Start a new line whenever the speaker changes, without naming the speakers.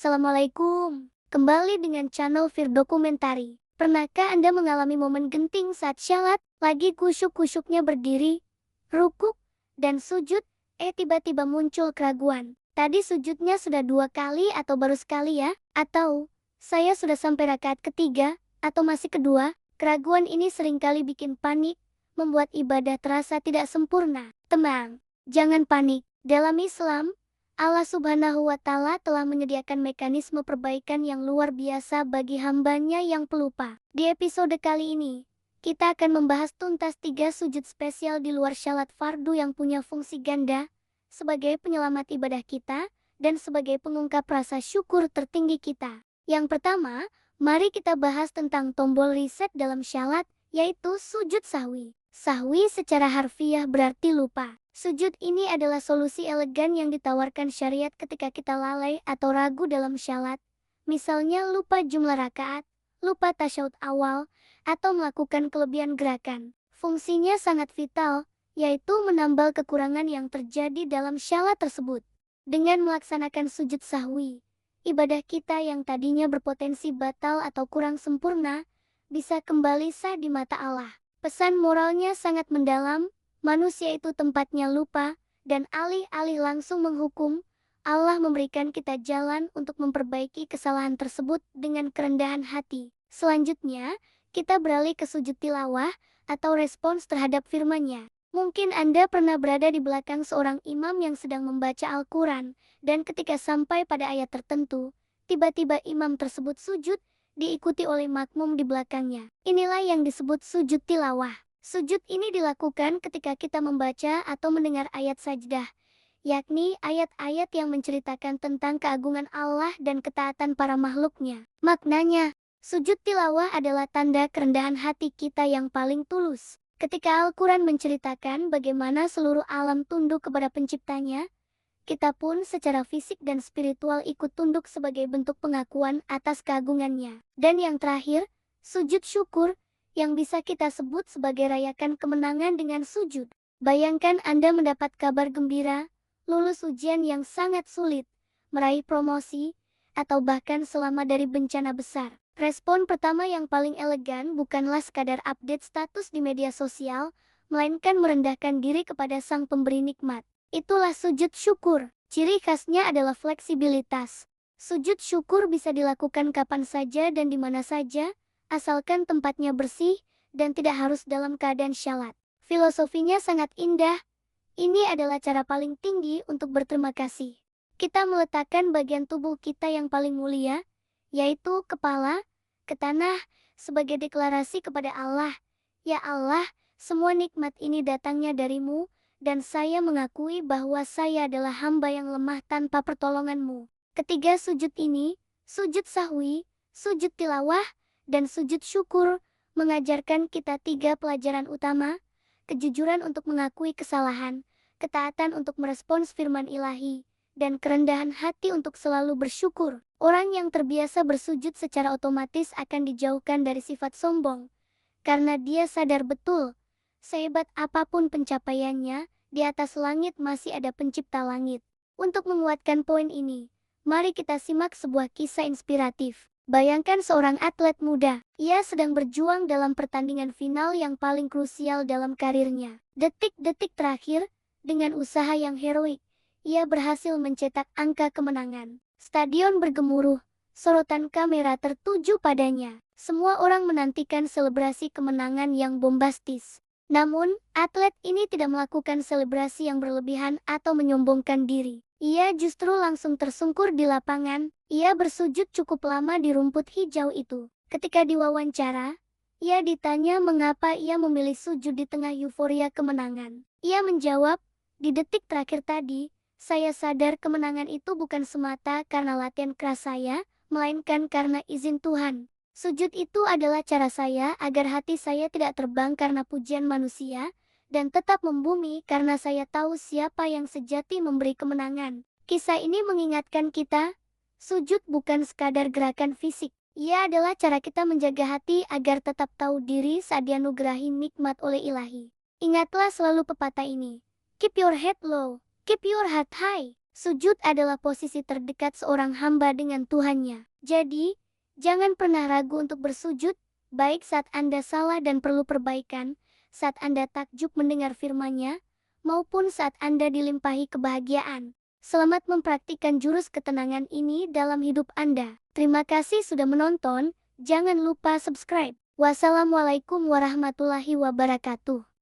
Assalamualaikum. Kembali dengan channel Fir Dokumentari. Pernahkah Anda mengalami momen genting saat syalat, lagi kusyuk-kusyuknya berdiri, rukuk, dan sujud, tiba-tiba muncul keraguan. Tadi sujudnya sudah 2 kali atau baru sekali ya? Atau, saya sudah sampai rakaat ketiga, atau masih kedua? Keraguan ini seringkali bikin panik, membuat ibadah terasa tidak sempurna. Tenang, jangan panik. Dalam Islam, Allah Subhanahu wa Ta'ala telah menyediakan mekanisme perbaikan yang luar biasa bagi hambanya yang pelupa. Di episode kali ini, kita akan membahas tuntas 3 sujud spesial di luar syalat fardu yang punya fungsi ganda, sebagai penyelamat ibadah kita, dan sebagai pengungkap rasa syukur tertinggi kita. Yang pertama, mari kita bahas tentang tombol reset dalam syalat, yaitu sujud sahwi. Sahwi secara harfiah berarti lupa. Sujud ini adalah solusi elegan yang ditawarkan syariat ketika kita lalai atau ragu dalam syalat. Misalnya lupa jumlah rakaat, lupa tasyahud awal, atau melakukan kelebihan gerakan. Fungsinya sangat vital, yaitu menambal kekurangan yang terjadi dalam syalat tersebut. Dengan melaksanakan sujud sahwi, ibadah kita yang tadinya berpotensi batal atau kurang sempurna, bisa kembali sah di mata Allah. Pesan moralnya sangat mendalam. Manusia itu tempatnya lupa, dan alih-alih langsung menghukum, Allah memberikan kita jalan untuk memperbaiki kesalahan tersebut dengan kerendahan hati. Selanjutnya, kita beralih ke sujud tilawah atau respons terhadap firman-Nya. Mungkin Anda pernah berada di belakang seorang imam yang sedang membaca Al-Quran, dan ketika sampai pada ayat tertentu, tiba-tiba imam tersebut sujud, diikuti oleh makmum di belakangnya. Inilah yang disebut sujud tilawah. Sujud ini dilakukan ketika kita membaca atau mendengar ayat sajdah, yakni ayat-ayat yang menceritakan tentang keagungan Allah dan ketaatan para makhluknya. Maknanya, sujud tilawah adalah tanda kerendahan hati kita yang paling tulus. Ketika Al-Quran menceritakan bagaimana seluruh alam tunduk kepada penciptanya, kita pun secara fisik dan spiritual ikut tunduk sebagai bentuk pengakuan atas keagungannya. Dan yang terakhir, sujud syukur, yang bisa kita sebut sebagai rayakan kemenangan dengan sujud. Bayangkan Anda mendapat kabar gembira, lulus ujian yang sangat sulit, meraih promosi, atau bahkan selamat dari bencana besar. Respon pertama yang paling elegan bukanlah sekadar update status di media sosial, melainkan merendahkan diri kepada Sang Pemberi nikmat. Itulah sujud syukur. Ciri khasnya adalah fleksibilitas. Sujud syukur bisa dilakukan kapan saja dan di mana saja, asalkan tempatnya bersih dan tidak harus dalam keadaan syalat. Filosofinya sangat indah. Ini adalah cara paling tinggi untuk berterima kasih. Kita meletakkan bagian tubuh kita yang paling mulia, yaitu kepala, ke tanah, sebagai deklarasi kepada Allah. Ya Allah, semua nikmat ini datangnya dari-Mu, dan saya mengakui bahwa saya adalah hamba yang lemah tanpa pertolongan-Mu. Ketiga sujud ini, sujud sahwi, sujud tilawah, dan sujud syukur, mengajarkan kita 3 pelajaran utama: kejujuran untuk mengakui kesalahan, ketaatan untuk merespons firman ilahi, dan kerendahan hati untuk selalu bersyukur. Orang yang terbiasa bersujud secara otomatis akan dijauhkan dari sifat sombong, karena dia sadar betul, sehebat apapun pencapaiannya, di atas langit masih ada pencipta langit. Untuk menguatkan poin ini, mari kita simak sebuah kisah inspiratif. Bayangkan seorang atlet muda. Ia sedang berjuang dalam pertandingan final yang paling krusial dalam karirnya. Detik-detik terakhir, dengan usaha yang heroik, ia berhasil mencetak angka kemenangan. Stadion bergemuruh, sorotan kamera tertuju padanya. Semua orang menantikan selebrasi kemenangan yang bombastis. Namun, atlet ini tidak melakukan selebrasi yang berlebihan atau menyombongkan diri. Ia justru langsung tersungkur di lapangan. Ia bersujud cukup lama di rumput hijau itu. Ketika diwawancara, ia ditanya mengapa ia memilih sujud di tengah euforia kemenangan. Ia menjawab, "Di detik terakhir tadi, saya sadar kemenangan itu bukan semata karena latihan keras saya, melainkan karena izin Tuhan. Sujud itu adalah cara saya agar hati saya tidak terbang karena pujian manusia, dan tetap membumi karena saya tahu siapa yang sejati memberi kemenangan." Kisah ini mengingatkan kita, sujud bukan sekadar gerakan fisik. Ia adalah cara kita menjaga hati agar tetap tahu diri saat dianugerahi nikmat oleh ilahi. Ingatlah selalu pepatah ini, keep your head low, keep your heart high. Sujud adalah posisi terdekat seorang hamba dengan Tuhannya. Jadi, jangan pernah ragu untuk bersujud, baik saat Anda salah dan perlu perbaikan, saat Anda takjub mendengar firman-Nya, maupun saat Anda dilimpahi kebahagiaan. Selamat mempraktikkan jurus ketenangan ini dalam hidup Anda. Terima kasih sudah menonton, jangan lupa subscribe. Wassalamualaikum warahmatullahi wabarakatuh.